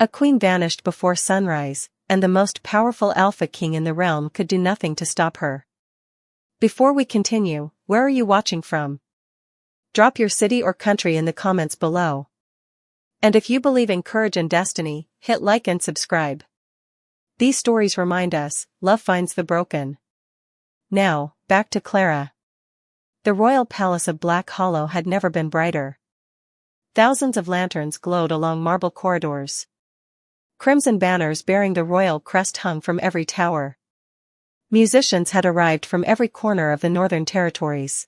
A queen vanished before sunrise, and the most powerful alpha king in the realm could do nothing to stop her. Before we continue, where are you watching from? Drop your city or country in the comments below. And if you believe in courage and destiny, hit like and subscribe. These stories remind us, love finds the broken. Now, back to Clara. The royal palace of Black Hollow had never been brighter. Thousands of lanterns glowed along marble corridors. Crimson banners bearing the royal crest hung from every tower. Musicians had arrived from every corner of the northern territories.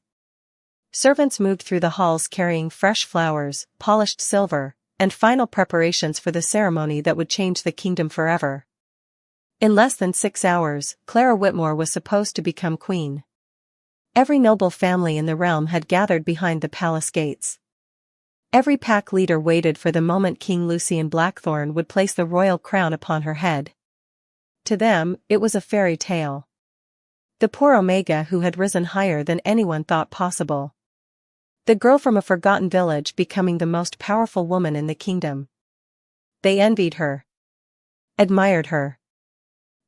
Servants moved through the halls carrying fresh flowers, polished silver, and final preparations for the ceremony that would change the kingdom forever. In less than 6 hours, Clara Whitmore was supposed to become queen. Every noble family in the realm had gathered behind the palace gates. Every pack leader waited for the moment King Lucian Blackthorn would place the royal crown upon her head. To them, it was a fairy tale. The poor Omega who had risen higher than anyone thought possible. The girl from a forgotten village becoming the most powerful woman in the kingdom. They envied her. Admired her.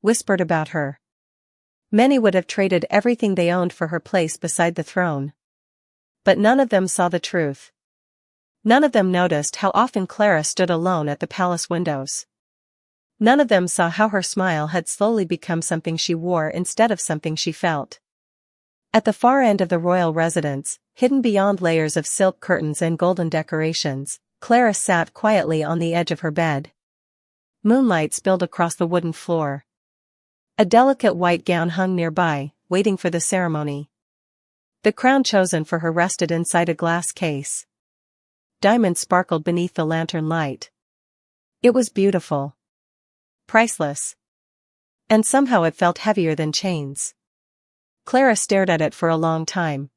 Whispered about her. Many would have traded everything they owned for her place beside the throne. But none of them saw the truth. None of them noticed how often Clara stood alone at the palace windows. None of them saw how her smile had slowly become something she wore instead of something she felt. At the far end of the royal residence, hidden beyond layers of silk curtains and golden decorations, Clara sat quietly on the edge of her bed. Moonlight spilled across the wooden floor. A delicate white gown hung nearby, waiting for the ceremony. The crown chosen for her rested inside a glass case. Diamonds sparkled beneath the lantern light. It was beautiful. Priceless. And somehow it felt heavier than chains. Clara stared at it for a long time.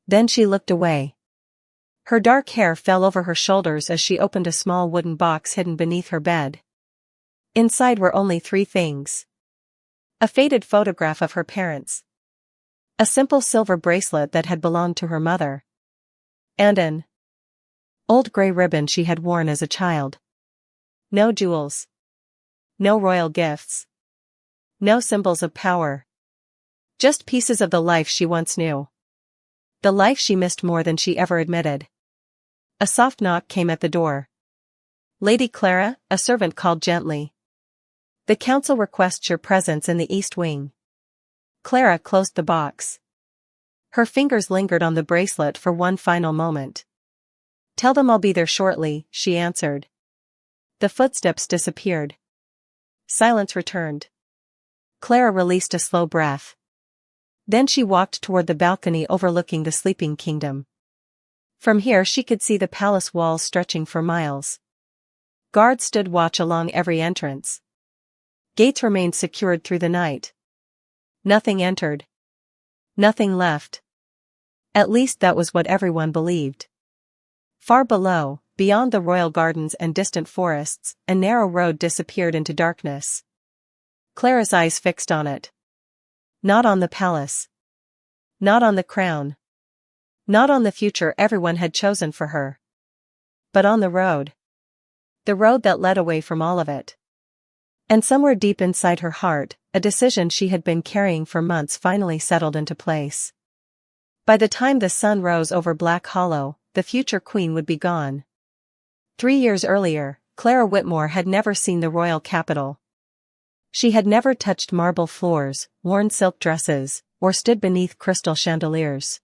Then she looked away. Her dark hair fell over her shoulders as she opened a small wooden box hidden beneath her bed. Inside were only 3 things. A faded photograph of her parents. A simple silver bracelet that had belonged to her mother. And an old gray ribbon she had worn as a child. No jewels. No royal gifts. No symbols of power. Just pieces of the life she once knew. The life she missed more than she ever admitted. A soft knock came at the door. "Lady Clara," a servant called gently. "The council requests your presence in the east wing." Clara closed the box. Her fingers lingered on the bracelet for one final moment. "Tell them I'll be there shortly," she answered. The footsteps disappeared. Silence returned. Clara released a slow breath. Then she walked toward the balcony overlooking the sleeping kingdom. From here she could see the palace walls stretching for miles. Guards stood watch along every entrance. Gates remained secured through the night. Nothing entered. Nothing left. At least that was what everyone believed. Far below, beyond the royal gardens and distant forests, a narrow road disappeared into darkness. Clara's eyes fixed on it. Not on the palace. Not on the crown. Not on the future everyone had chosen for her. But on the road. The road that led away from all of it. And somewhere deep inside her heart, a decision she had been carrying for months finally settled into place. By the time the sun rose over Black Hollow, the future queen would be gone. 3 years earlier, Clara Whitmore had never seen the royal capital. She had never touched marble floors, worn silk dresses, or stood beneath crystal chandeliers.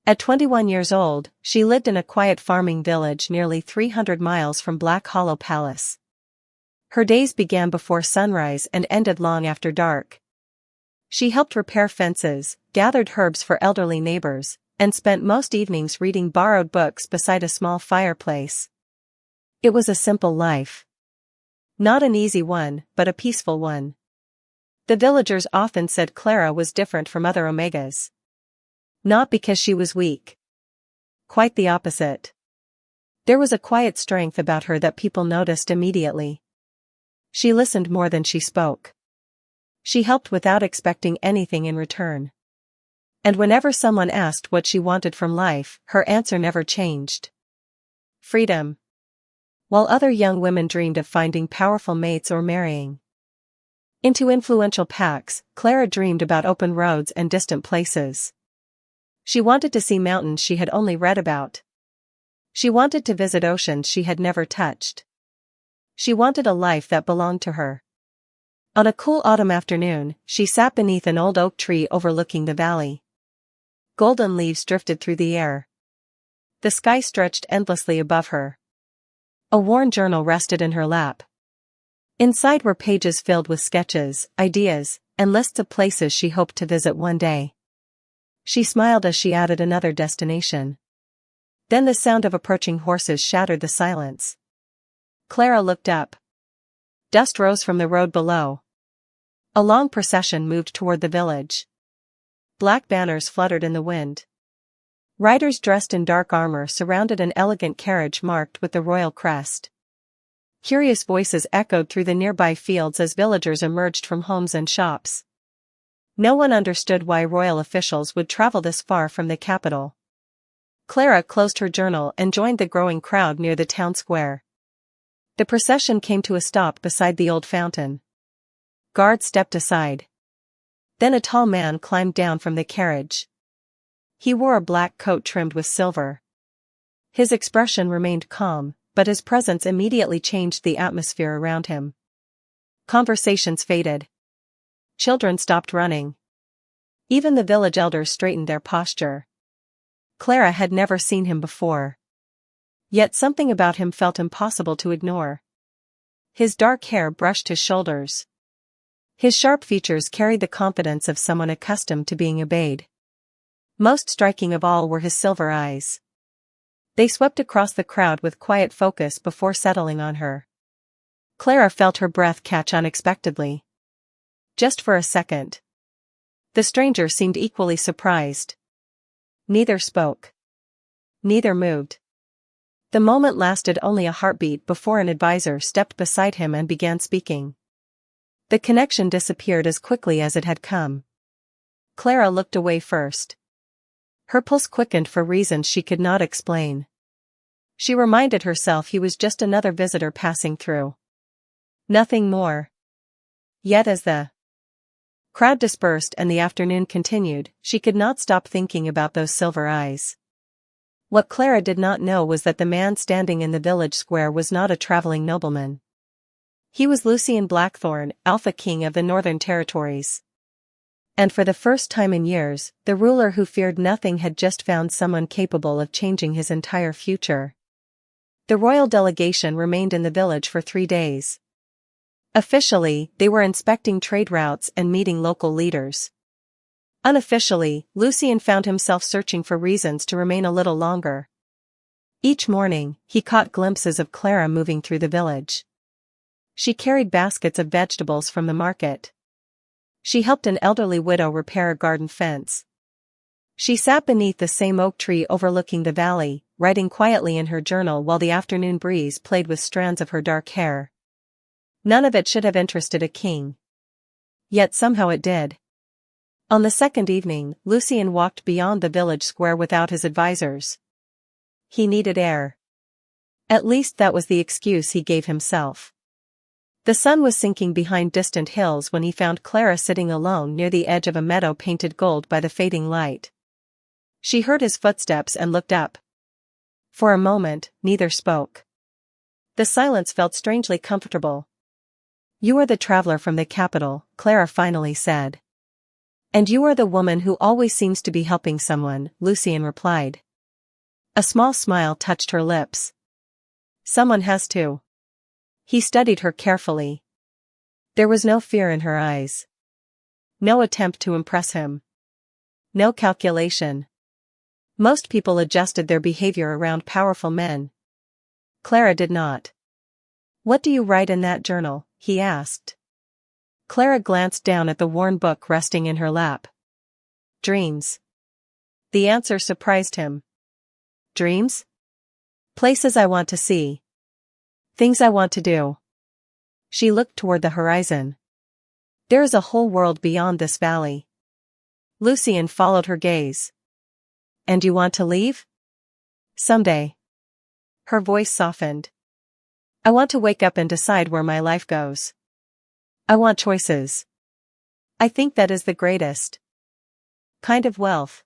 At 21 years old, she lived in a quiet farming village nearly 300 miles from Black Hollow Palace. Her days began before sunrise and ended long after dark. She helped repair fences, gathered herbs for elderly neighbors, and spent most evenings reading borrowed books beside a small fireplace. It was a simple life. Not an easy one, but a peaceful one. The villagers often said Clara was different from other Omegas. Not because she was weak. Quite the opposite. There was a quiet strength about her that people noticed immediately. She listened more than she spoke. She helped without expecting anything in return. And whenever someone asked what she wanted from life, her answer never changed. Freedom. while other young women dreamed of finding powerful mates or marrying into influential packs. Clara dreamed about open roads and distant places. She wanted to see mountains she had only read about. She wanted to visit oceans she had never touched. She wanted a life that belonged to her. On a cool autumn afternoon, she sat beneath an old oak tree overlooking the valley. Golden leaves drifted through the air. The sky stretched endlessly above her. A worn journal rested in her lap. Inside were pages filled with sketches, ideas, and lists of places she hoped to visit one day. She smiled as she added another destination. Then the sound of approaching horses shattered the silence. Clara looked up. Dust rose from the road below. A long procession moved toward the village. Black banners fluttered in the wind. Riders dressed in dark armor surrounded an elegant carriage marked with the royal crest. Curious voices echoed through the nearby fields as villagers emerged from homes and shops. No one understood why royal officials would travel this far from the capital. Clara closed her journal and joined the growing crowd near the town square. The procession came to a stop beside the old fountain. Guards stepped aside. Then a tall man climbed down from the carriage. He wore a black coat trimmed with silver. His expression remained calm, but his presence immediately changed the atmosphere around him. Conversations faded. Children stopped running. Even the village elders straightened their posture. Clara had never seen him before. Yet something about him felt impossible to ignore. His dark hair brushed his shoulders. His sharp features carried the confidence of someone accustomed to being obeyed. Most striking of all were his silver eyes. They swept across the crowd with quiet focus before settling on her. Clara felt her breath catch unexpectedly. Just for a second. The stranger seemed equally surprised. Neither spoke. Neither moved. The moment lasted only a heartbeat before an advisor stepped beside him and began speaking. The connection disappeared as quickly as it had come. Clara looked away first. Her pulse quickened for reasons she could not explain. She reminded herself he was just another visitor passing through. Nothing more. Yet as the crowd dispersed and the afternoon continued, she could not stop thinking about those silver eyes. What Clara did not know was that the man standing in the village square was not a traveling nobleman. He was Lucien Blackthorne, Alpha King of the Northern Territories. And for the first time in years, the ruler who feared nothing had just found someone capable of changing his entire future. The royal delegation remained in the village for 3 days. Officially, they were inspecting trade routes and meeting local leaders. Unofficially, Lucien found himself searching for reasons to remain a little longer. Each morning, he caught glimpses of Clara moving through the village. She carried baskets of vegetables from the market. She helped an elderly widow repair a garden fence. She sat beneath the same oak tree overlooking the valley, writing quietly in her journal while the afternoon breeze played with strands of her dark hair. None of it should have interested a king. Yet somehow it did. On the second evening, Lucien walked beyond the village square without his advisors. He needed air. At least that was the excuse he gave himself. The sun was sinking behind distant hills when he found Clara sitting alone near the edge of a meadow painted gold by the fading light. She heard his footsteps and looked up. For a moment, neither spoke. The silence felt strangely comfortable. "You are the traveler from the capital," Clara finally said. "And you are the woman who always seems to be helping someone," Lucien replied. A small smile touched her lips. "Someone has to." He studied her carefully. There was no fear in her eyes. No attempt to impress him. No calculation. Most people adjusted their behavior around powerful men. Clara did not. "What do you write in that journal?" he asked. Clara glanced down at the worn book resting in her lap. "Dreams." The answer surprised him. "Dreams?" "Places I want to see. Things I want to do." She looked toward the horizon. "There is a whole world beyond this valley." Lucien followed her gaze. "And you want to leave?" "Someday." Her voice softened. I want to wake up and decide where my life goes. I want choices. I think that is the greatest kind of wealth.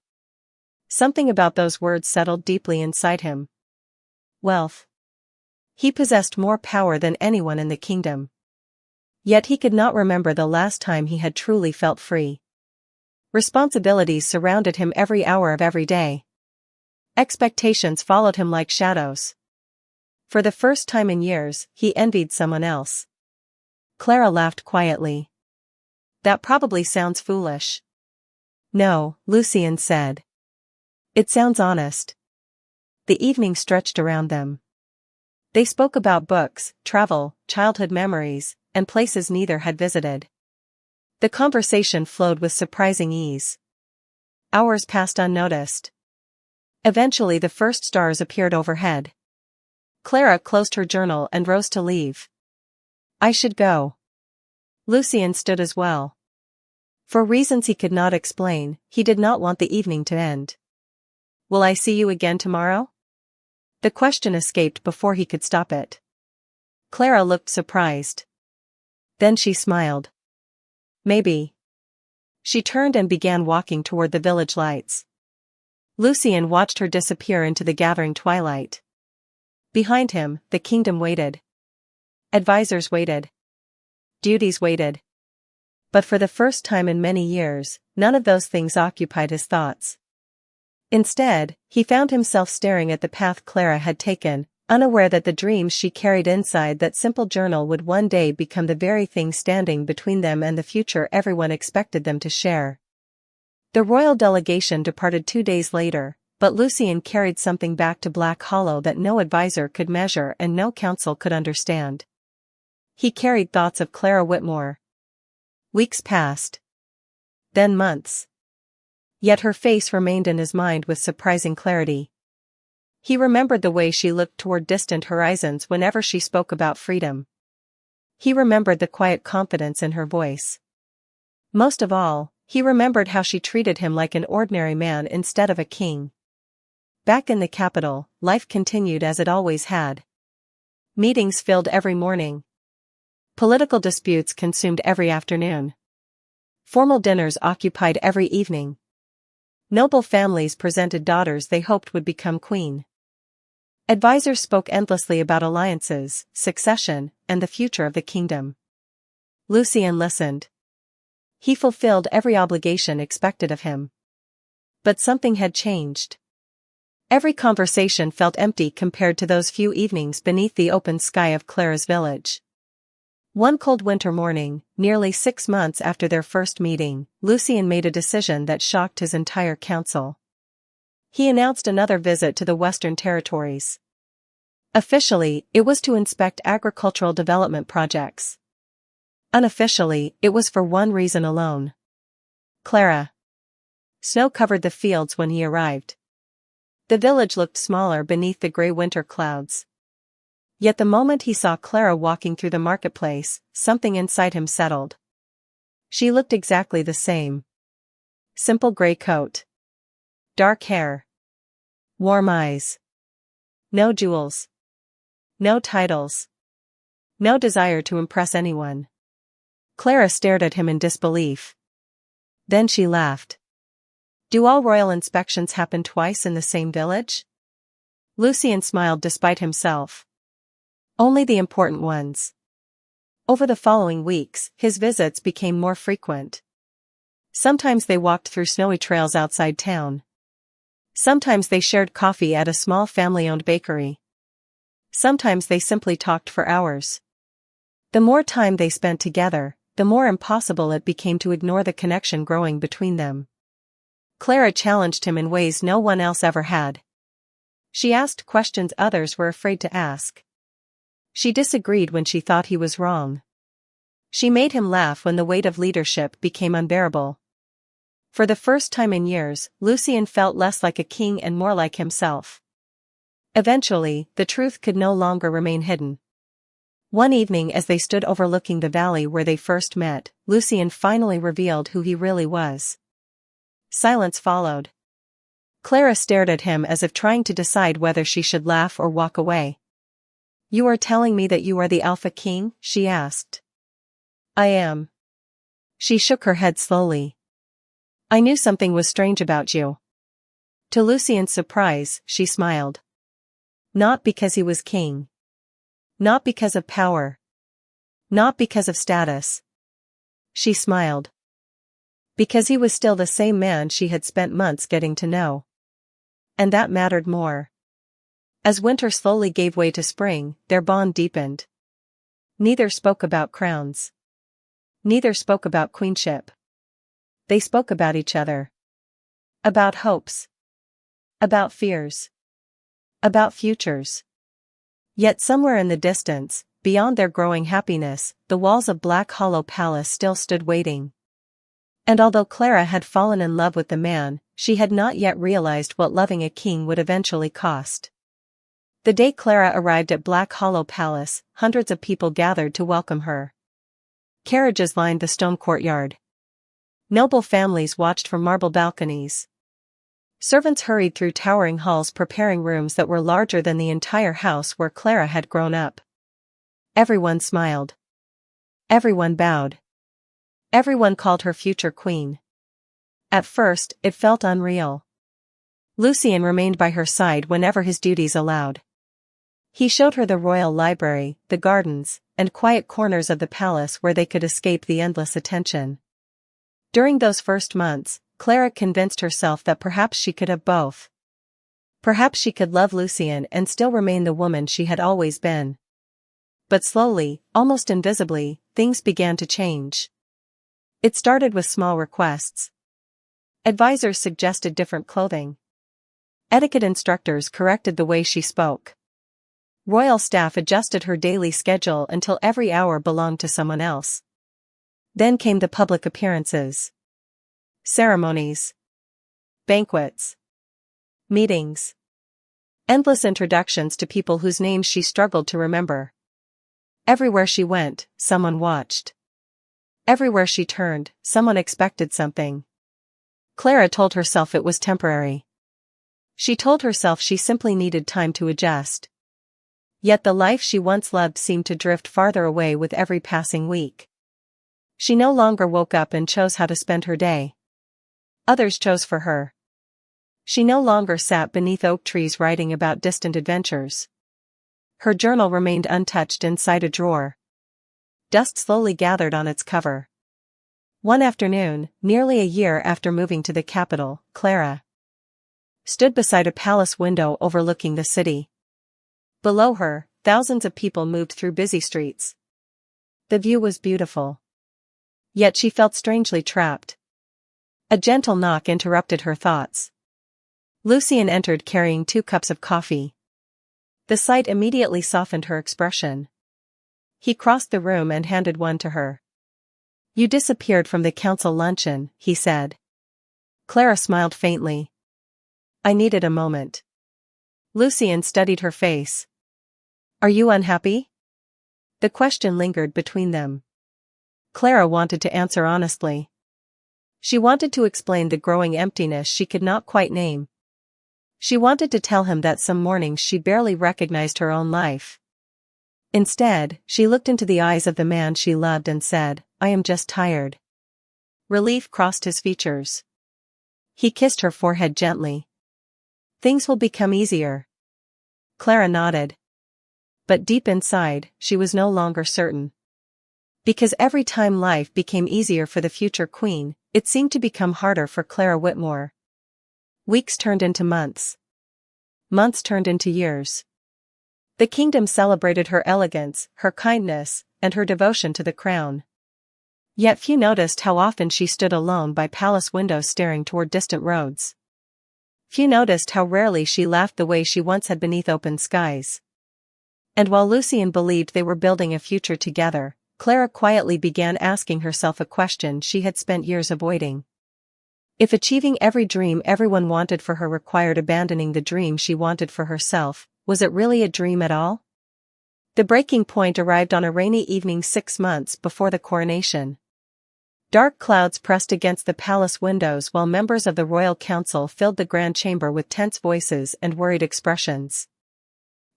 Something about those words settled deeply inside him. Wealth. He possessed more power than anyone in the kingdom. Yet he could not remember the last time he had truly felt free. Responsibilities surrounded him every hour of every day. Expectations followed him like shadows. For the first time in years, he envied someone else. Clara laughed quietly. That probably sounds foolish. No, Lucien said. It sounds honest. The evening stretched around them. They spoke about books, travel, childhood memories, and places neither had visited. The conversation flowed with surprising ease. Hours passed unnoticed. Eventually the first stars appeared overhead. Clara closed her journal and rose to leave. I should go. Lucien stood as well. For reasons he could not explain, he did not want the evening to end. Will I see you again tomorrow? The question escaped before he could stop it. Clara looked surprised. Then she smiled. Maybe. She turned and began walking toward the village lights. Lucien watched her disappear into the gathering twilight. Behind him, the kingdom waited. Advisors waited. Duties waited. But for the first time in many years, none of those things occupied his thoughts. Instead, he found himself staring at the path Clara had taken, unaware that the dreams she carried inside that simple journal would one day become the very thing standing between them and the future everyone expected them to share. The royal delegation departed 2 days later, but Lucien carried something back to Black Hollow that no advisor could measure and no council could understand. He carried thoughts of Clara Whitmore. Weeks passed. Then months. Yet her face remained in his mind with surprising clarity. He remembered the way she looked toward distant horizons whenever she spoke about freedom. He remembered the quiet confidence in her voice. Most of all, he remembered how she treated him like an ordinary man instead of a king. Back in the capital, life continued as it always had. Meetings filled every morning. Political disputes consumed every afternoon. Formal dinners occupied every evening. Noble families presented daughters they hoped would become queen. Advisors spoke endlessly about alliances, succession, and the future of the kingdom. Lucien listened. He fulfilled every obligation expected of him. But something had changed. Every conversation felt empty compared to those few evenings beneath the open sky of Clara's village. One cold winter morning, nearly 6 months after their first meeting, Lucien made a decision that shocked his entire council. He announced another visit to the Western Territories. Officially, it was to inspect agricultural development projects. Unofficially, it was for one reason alone. Clara. Snow covered the fields when he arrived. The village looked smaller beneath the gray winter clouds. Yet the moment he saw Clara walking through the marketplace, something inside him settled. She looked exactly the same. Simple gray coat. Dark hair. Warm eyes. No jewels. No titles. No desire to impress anyone. Clara stared at him in disbelief. Then she laughed. Do all royal inspections happen twice in the same village? Lucien smiled despite himself. Only the important ones. Over the following weeks, his visits became more frequent. Sometimes they walked through snowy trails outside town. Sometimes they shared coffee at a small family-owned bakery. Sometimes they simply talked for hours. The more time they spent together, the more impossible it became to ignore the connection growing between them. Clara challenged him in ways no one else ever had. She asked questions others were afraid to ask. She disagreed when she thought he was wrong. She made him laugh when the weight of leadership became unbearable. For the first time in years, Lucien felt less like a king and more like himself. Eventually, the truth could no longer remain hidden. One evening as they stood overlooking the valley where they first met, Lucien finally revealed who he really was. Silence followed. Clara stared at him as if trying to decide whether she should laugh or walk away. You are telling me that you are the Alpha King? She asked. I am. She shook her head slowly. I knew something was strange about you. To Lucien's surprise, she smiled. Not because he was king. Not because of power. Not because of status. She smiled. Because he was still the same man she had spent months getting to know. And that mattered more. As winter slowly gave way to spring, their bond deepened. Neither spoke about crowns. Neither spoke about queenship. They spoke about each other. About hopes. About fears. About futures. Yet somewhere in the distance, beyond their growing happiness, the walls of Black Hollow Palace still stood waiting. And although Clara had fallen in love with the man, she had not yet realized what loving a king would eventually cost. The day Clara arrived at Black Hollow Palace, hundreds of people gathered to welcome her. Carriages lined the stone courtyard. Noble families watched from marble balconies. Servants hurried through towering halls preparing rooms that were larger than the entire house where Clara had grown up. Everyone smiled. Everyone bowed. Everyone called her future queen. At first, it felt unreal. Lucien remained by her side whenever his duties allowed. He showed her the royal library, the gardens, and quiet corners of the palace where they could escape the endless attention. During those first months, Clara convinced herself that perhaps she could have both. Perhaps she could love Lucien and still remain the woman she had always been. But slowly, almost invisibly, things began to change. It started with small requests. Advisors suggested different clothing. Etiquette instructors corrected the way she spoke. Royal staff adjusted her daily schedule until every hour belonged to someone else. Then came the public appearances. Ceremonies. Banquets. Meetings. Endless introductions to people whose names she struggled to remember. Everywhere she went, someone watched. Everywhere she turned, someone expected something. Clara told herself it was temporary. She told herself she simply needed time to adjust. Yet the life she once loved seemed to drift farther away with every passing week. She no longer woke up and chose how to spend her day. Others chose for her. She no longer sat beneath oak trees writing about distant adventures. Her journal remained untouched inside a drawer. Dust slowly gathered on its cover. One afternoon, nearly a year after moving to the capital, Clara stood beside a palace window overlooking the city. Below her, thousands of people moved through busy streets. The view was beautiful. Yet she felt strangely trapped. A gentle knock interrupted her thoughts. Lucien entered carrying 2 cups of coffee. The sight immediately softened her expression. He crossed the room and handed one to her. You disappeared from the council luncheon, he said. Clara smiled faintly. I needed a moment. Lucien studied her face. Are you unhappy? The question lingered between them. Clara wanted to answer honestly. She wanted to explain the growing emptiness she could not quite name. She wanted to tell him that some mornings she barely recognized her own life. Instead, she looked into the eyes of the man she loved and said, I am just tired. Relief crossed his features. He kissed her forehead gently. Things will become easier. Clara nodded. But deep inside, she was no longer certain. Because every time life became easier for the future queen, it seemed to become harder for Clara Whitmore. Weeks turned into months. Months turned into years. The kingdom celebrated her elegance, her kindness, and her devotion to the crown. Yet few noticed how often she stood alone by palace windows staring toward distant roads. Few noticed how rarely she laughed the way she once had beneath open skies. And while Lucien believed they were building a future together, Clara quietly began asking herself a question she had spent years avoiding. If achieving every dream everyone wanted for her required abandoning the dream she wanted for herself, was it really a dream at all? The breaking point arrived on a rainy evening 6 months before the coronation. Dark clouds pressed against the palace windows while members of the royal council filled the grand chamber with tense voices and worried expressions.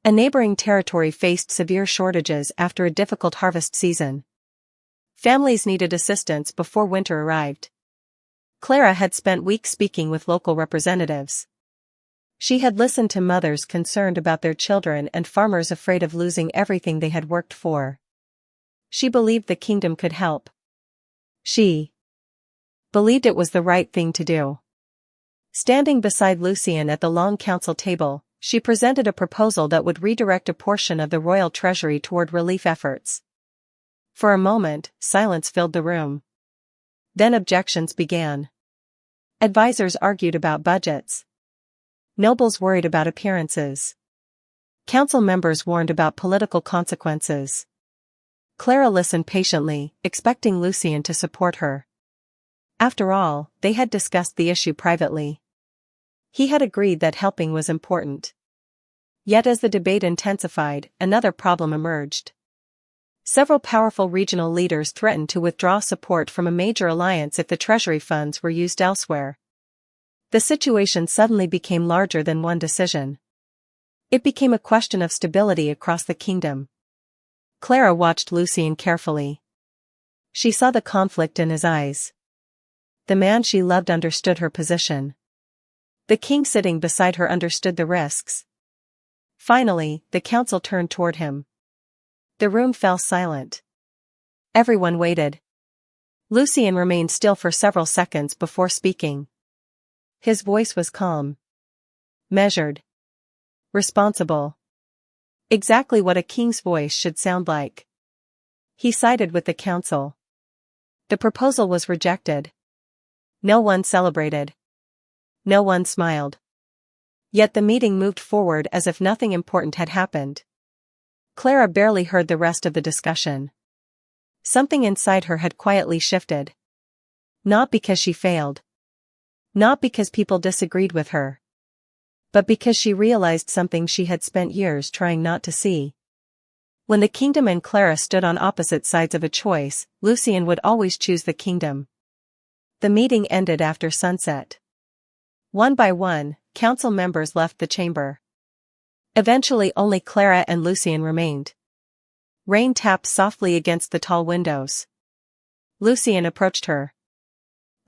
A neighboring territory faced severe shortages after a difficult harvest season. Families needed assistance before winter arrived. Clara had spent weeks speaking with local representatives. She had listened to mothers concerned about their children and farmers afraid of losing everything they had worked for. She believed the kingdom could help. She believed it was the right thing to do. Standing beside Lucien at the long council table, she presented a proposal that would redirect a portion of the royal treasury toward relief efforts. For a moment, silence filled the room. Then objections began. Advisors argued about budgets. Nobles worried about appearances. Council members warned about political consequences. Clara listened patiently, expecting Lucien to support her. After all, they had discussed the issue privately. He had agreed that helping was important. Yet as the debate intensified, another problem emerged. Several powerful regional leaders threatened to withdraw support from a major alliance if the treasury funds were used elsewhere. The situation suddenly became larger than one decision. It became a question of stability across the kingdom. Clara watched Lucien carefully. She saw the conflict in his eyes. The man she loved understood her position. The king sitting beside her understood the risks. Finally, the council turned toward him. The room fell silent. Everyone waited. Lucien remained still for several seconds before speaking. His voice was calm. Measured. Responsible. Exactly what a king's voice should sound like. He sided with the council. The proposal was rejected. No one celebrated. No one smiled. Yet the meeting moved forward as if nothing important had happened. Clara barely heard the rest of the discussion. Something inside her had quietly shifted. Not because she failed. Not because people disagreed with her. But because she realized something she had spent years trying not to see. When the kingdom and Clara stood on opposite sides of a choice, Lucien would always choose the kingdom. The meeting ended after sunset. One by one, council members left the chamber. Eventually only Clara and Lucien remained. Rain tapped softly against the tall windows. Lucien approached her.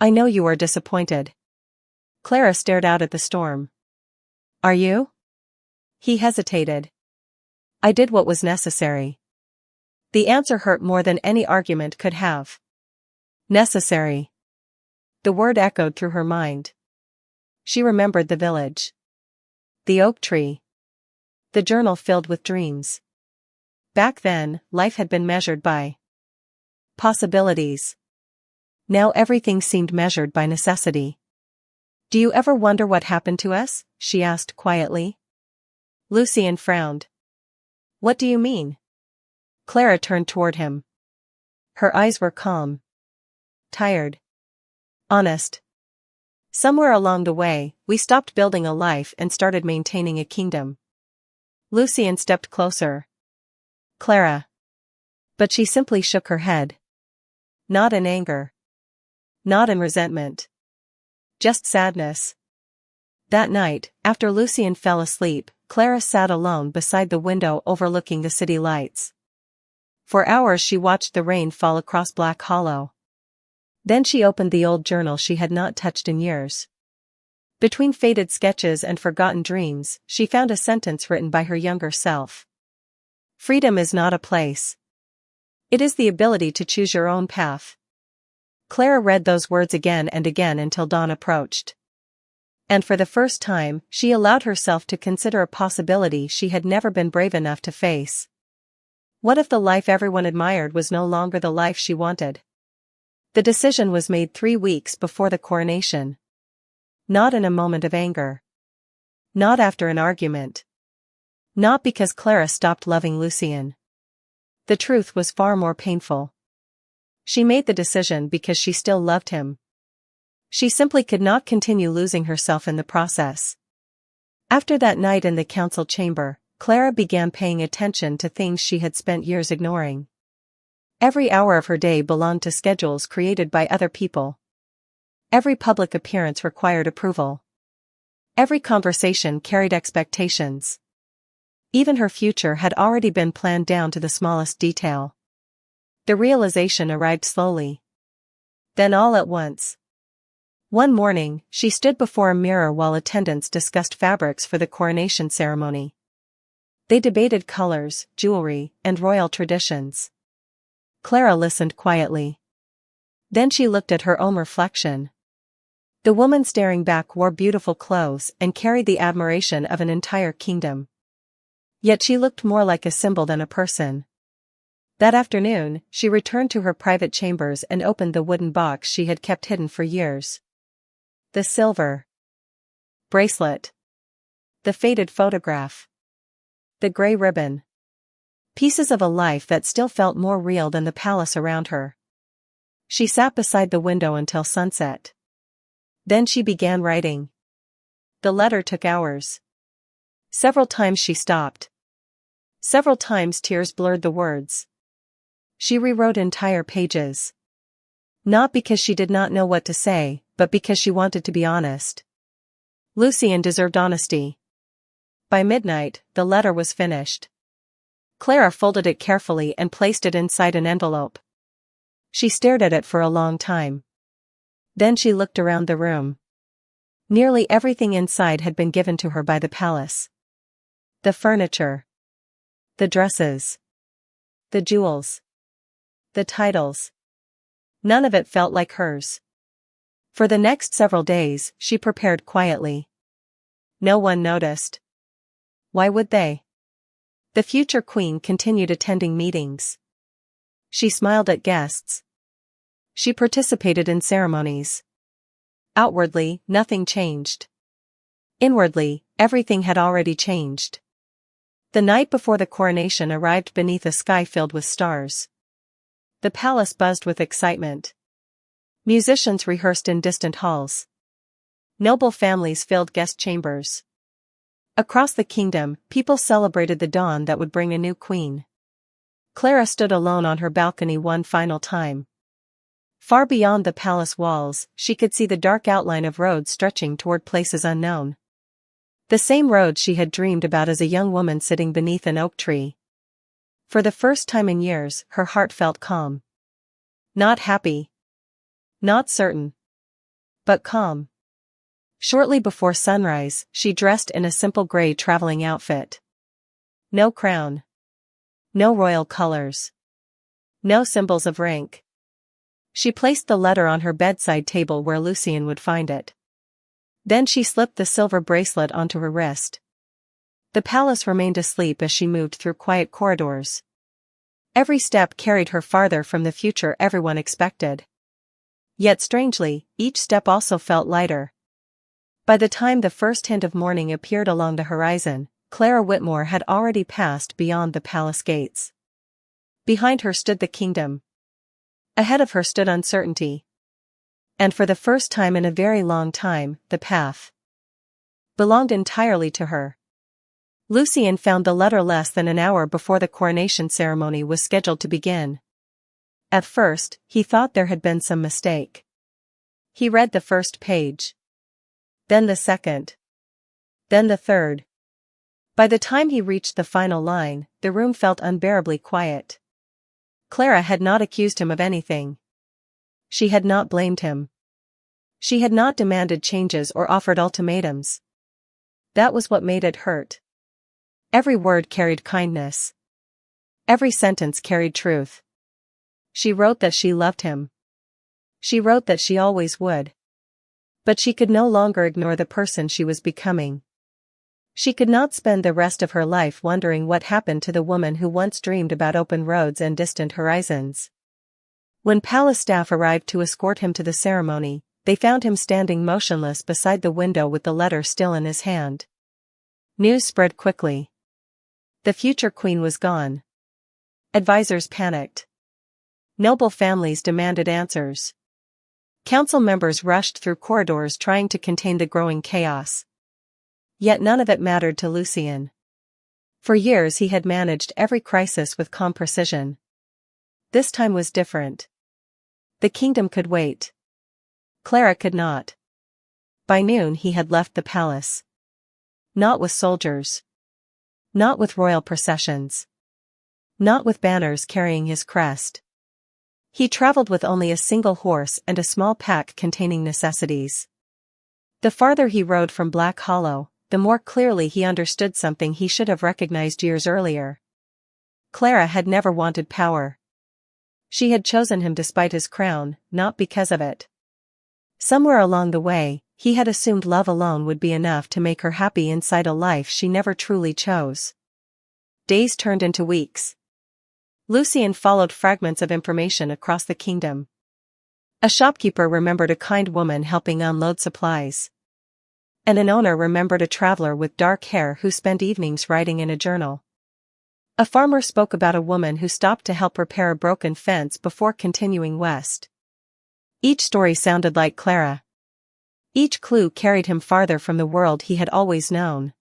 "I know you are disappointed." Clara stared out at the storm. "Are you?" He hesitated. "I did what was necessary." The answer hurt more than any argument could have. Necessary. The word echoed through her mind. She remembered the village. The oak tree. The journal filled with dreams. Back then, life had been measured by possibilities. Now everything seemed measured by necessity. "Do you ever wonder what happened to us?" she asked quietly. Lucien frowned. "What do you mean?" Clara turned toward him. Her eyes were calm. Tired. Honest. "Somewhere along the way, we stopped building a life and started maintaining a kingdom." Lucien stepped closer. "Clara." But she simply shook her head. Not in anger. Not in resentment. Just sadness. That night, after Lucien fell asleep, Clara sat alone beside the window overlooking the city lights. For hours she watched the rain fall across Black Hollow. Then she opened the old journal she had not touched in years. Between faded sketches and forgotten dreams, she found a sentence written by her younger self. "Freedom is not a place. It is the ability to choose your own path." Clara read those words again and again until dawn approached. And for the first time, she allowed herself to consider a possibility she had never been brave enough to face. What if the life everyone admired was no longer the life she wanted? The decision was made 3 weeks before the coronation. Not in a moment of anger. Not after an argument. Not because Clara stopped loving Lucien. The truth was far more painful. She made the decision because she still loved him. She simply could not continue losing herself in the process. After that night in the council chamber, Clara began paying attention to things she had spent years ignoring. Every hour of her day belonged to schedules created by other people. Every public appearance required approval. Every conversation carried expectations. Even her future had already been planned down to the smallest detail. The realization arrived slowly. Then all at once. One morning, she stood before a mirror while attendants discussed fabrics for the coronation ceremony. They debated colors, jewelry, and royal traditions. Clara listened quietly. Then she looked at her own reflection. The woman staring back wore beautiful clothes and carried the admiration of an entire kingdom. Yet she looked more like a symbol than a person. That afternoon, she returned to her private chambers and opened the wooden box she had kept hidden for years. The silver bracelet. The faded photograph. The gray ribbon. Pieces of a life that still felt more real than the palace around her. She sat beside the window until sunset. Then she began writing. The letter took hours. Several times she stopped. Several times tears blurred the words. She rewrote entire pages. Not because she did not know what to say, but because she wanted to be honest. Lucien deserved honesty. By midnight, the letter was finished. Clara folded it carefully and placed it inside an envelope. She stared at it for a long time. Then she looked around the room. Nearly everything inside had been given to her by the palace. The furniture. The dresses. The jewels. The titles. None of it felt like hers. For the next several days, she prepared quietly. No one noticed. Why would they? The future queen continued attending meetings. She smiled at guests. She participated in ceremonies. Outwardly, nothing changed. Inwardly, everything had already changed. The night before the coronation arrived beneath a sky filled with stars. The palace buzzed with excitement. Musicians rehearsed in distant halls. Noble families filled guest chambers. Across the kingdom, people celebrated the dawn that would bring a new queen. Clara stood alone on her balcony one final time. Far beyond the palace walls, she could see the dark outline of roads stretching toward places unknown. The same roads she had dreamed about as a young woman sitting beneath an oak tree. For the first time in years, her heart felt calm. Not happy. Not certain. But calm. Shortly before sunrise, she dressed in a simple gray traveling outfit. No crown. No royal colors. No symbols of rank. She placed the letter on her bedside table where Lucien would find it. Then she slipped the silver bracelet onto her wrist. The palace remained asleep as she moved through quiet corridors. Every step carried her farther from the future everyone expected. Yet strangely, each step also felt lighter. By the time the first hint of morning appeared along the horizon, Clara Whitmore had already passed beyond the palace gates. Behind her stood the kingdom. Ahead of her stood uncertainty. And for the first time in a very long time, the path belonged entirely to her. Lucien found the letter less than an hour before the coronation ceremony was scheduled to begin. At first, he thought there had been some mistake. He read the first page. Then the second. Then the third. By the time he reached the final line, the room felt unbearably quiet. Clara had not accused him of anything. She had not blamed him. She had not demanded changes or offered ultimatums. That was what made it hurt. Every word carried kindness. Every sentence carried truth. She wrote that she loved him. She wrote that she always would. But she could no longer ignore the person she was becoming. She could not spend the rest of her life wondering what happened to the woman who once dreamed about open roads and distant horizons. When palace staff arrived to escort him to the ceremony, they found him standing motionless beside the window with the letter still in his hand. News spread quickly. The future queen was gone. Advisors panicked. Noble families demanded answers. Council members rushed through corridors trying to contain the growing chaos. Yet none of it mattered to Lucien. For years he had managed every crisis with calm precision. This time was different. The kingdom could wait. Clara could not. By noon he had left the palace. Not with soldiers. Not with royal processions. Not with banners carrying his crest. He traveled with only a single horse and a small pack containing necessities. The farther he rode from Black Hollow, the more clearly he understood something he should have recognized years earlier. Clara had never wanted power. She had chosen him despite his crown, not because of it. Somewhere along the way, he had assumed love alone would be enough to make her happy inside a life she never truly chose. Days turned into weeks. Lucien followed fragments of information across the kingdom. A shopkeeper remembered a kind woman helping unload supplies. And an owner remembered a traveler with dark hair who spent evenings writing in a journal. A farmer spoke about a woman who stopped to help repair a broken fence before continuing west. Each story sounded like Clara. Each clue carried him farther from the world he had always known.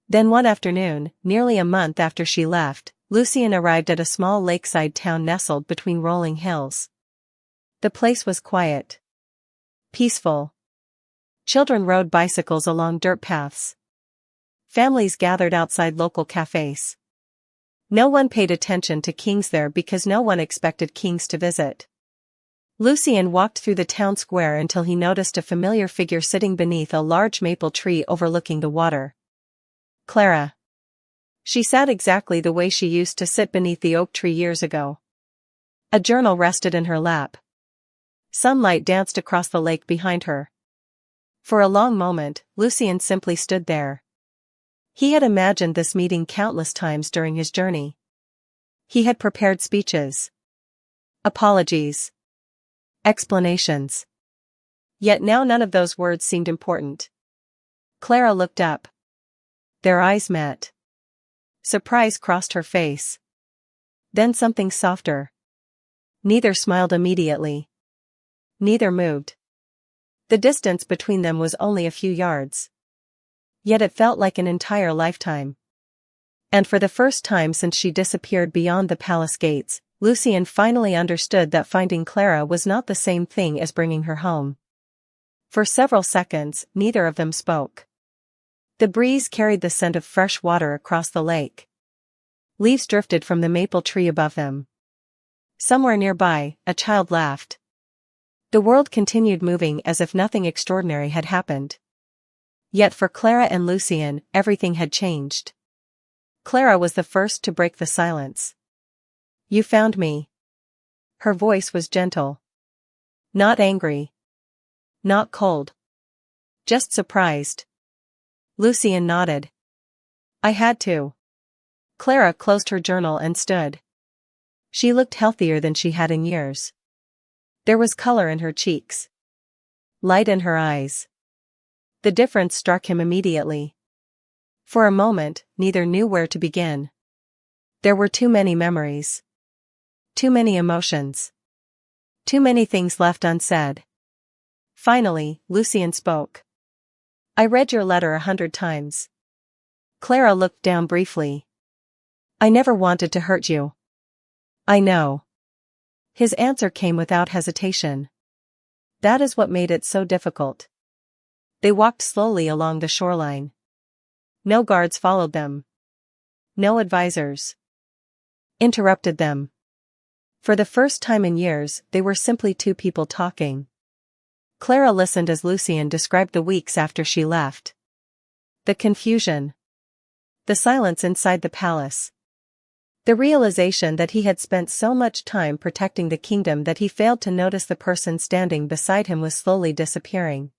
Then one afternoon, nearly a month after she left, Lucien arrived at a small lakeside town nestled between rolling hills. The place was quiet. Peaceful. Children rode bicycles along dirt paths. Families gathered outside local cafes. No one paid attention to kings there because no one expected kings to visit. Lucien walked through the town square until he noticed a familiar figure sitting beneath a large maple tree overlooking the water. Clara. She sat exactly the way she used to sit beneath the oak tree years ago. A journal rested in her lap. Sunlight danced across the lake behind her. For a long moment, Lucien simply stood there. He had imagined this meeting countless times during his journey. He had prepared speeches, apologies, explanations. Yet now none of those words seemed important. Clara looked up. Their eyes met. Surprise crossed her face. Then something softer. Neither smiled immediately. Neither moved. The distance between them was only a few yards. Yet it felt like an entire lifetime. And for the first time since she disappeared beyond the palace gates, Lucien finally understood that finding Clara was not the same thing as bringing her home. For several seconds, neither of them spoke. The breeze carried the scent of fresh water across the lake. Leaves drifted from the maple tree above them. Somewhere nearby, a child laughed. The world continued moving as if nothing extraordinary had happened. Yet for Clara and Lucien, everything had changed. Clara was the first to break the silence. You found me. Her voice was gentle. Not angry. Not cold. Just surprised. Lucien nodded. I had to. Clara closed her journal and stood. She looked healthier than she had in years. There was color in her cheeks. Light in her eyes. The difference struck him immediately. For a moment, neither knew where to begin. There were too many memories. Too many emotions. Too many things left unsaid. Finally, Lucien spoke. I read your letter 100 times. Clara looked down briefly. I never wanted to hurt you. I know. His answer came without hesitation. That is what made it so difficult. They walked slowly along the shoreline. No guards followed them. No advisors interrupted them. For the first time in years, they were simply two people talking. Clara listened as Lucien described the weeks after she left. The confusion. The silence inside the palace. The realization that he had spent so much time protecting the kingdom that he failed to notice the person standing beside him was slowly disappearing.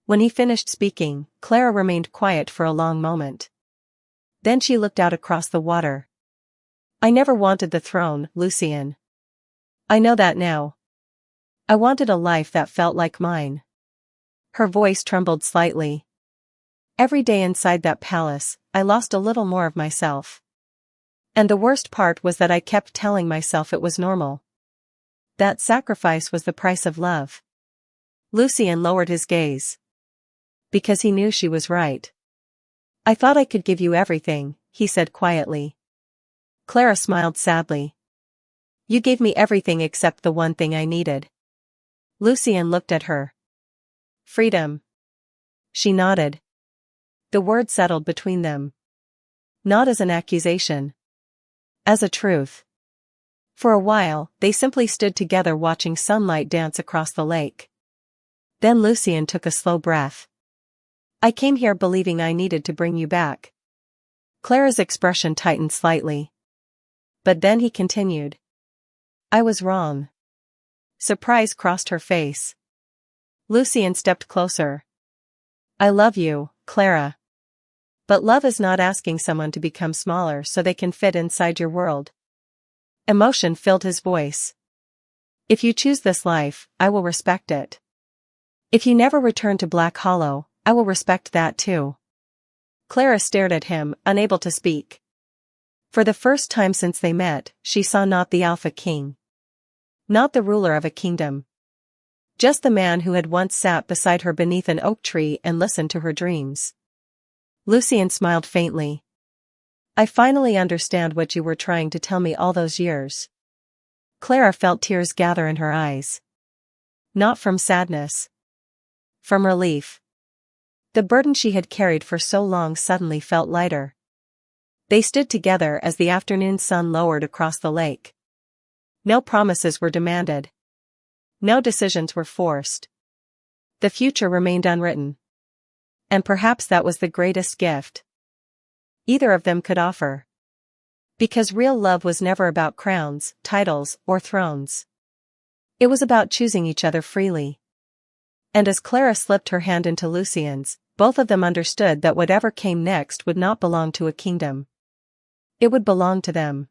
When he finished speaking, Clara remained quiet for a long moment. Then she looked out across the water. I never wanted the throne, Lucien. I know that now. I wanted a life that felt like mine. Her voice trembled slightly. Every day inside that palace, I lost a little more of myself. And the worst part was that I kept telling myself it was normal. That sacrifice was the price of love. Lucien lowered his gaze. Because he knew she was right. I thought I could give you everything, he said quietly. Clara smiled sadly. You gave me everything except the one thing I needed. Lucien looked at her. Freedom. She nodded. The word settled between them. Not as an accusation. As a truth. For a while, they simply stood together watching sunlight dance across the lake. Then Lucien took a slow breath. I came here believing I needed to bring you back. Clara's expression tightened slightly. But then he continued. I was wrong. Surprise crossed her face. Lucien stepped closer. I love you, Clara. But love is not asking someone to become smaller so they can fit inside your world. Emotion filled his voice. If you choose this life, I will respect it. If you never return to Black Hollow, I will respect that too. Clara stared at him, unable to speak. For the first time since they met, she saw not the Alpha King. Not the ruler of a kingdom. Just the man who had once sat beside her beneath an oak tree and listened to her dreams. Lucien smiled faintly. I finally understand what you were trying to tell me all those years. Clara felt tears gather in her eyes. Not from sadness. From relief. The burden she had carried for so long suddenly felt lighter. They stood together as the afternoon sun lowered across the lake. No promises were demanded. No decisions were forced. The future remained unwritten. And perhaps that was the greatest gift either of them could offer. Because real love was never about crowns, titles, or thrones. It was about choosing each other freely. And as Clara slipped her hand into Lucien's, both of them understood that whatever came next would not belong to a kingdom. It would belong to them.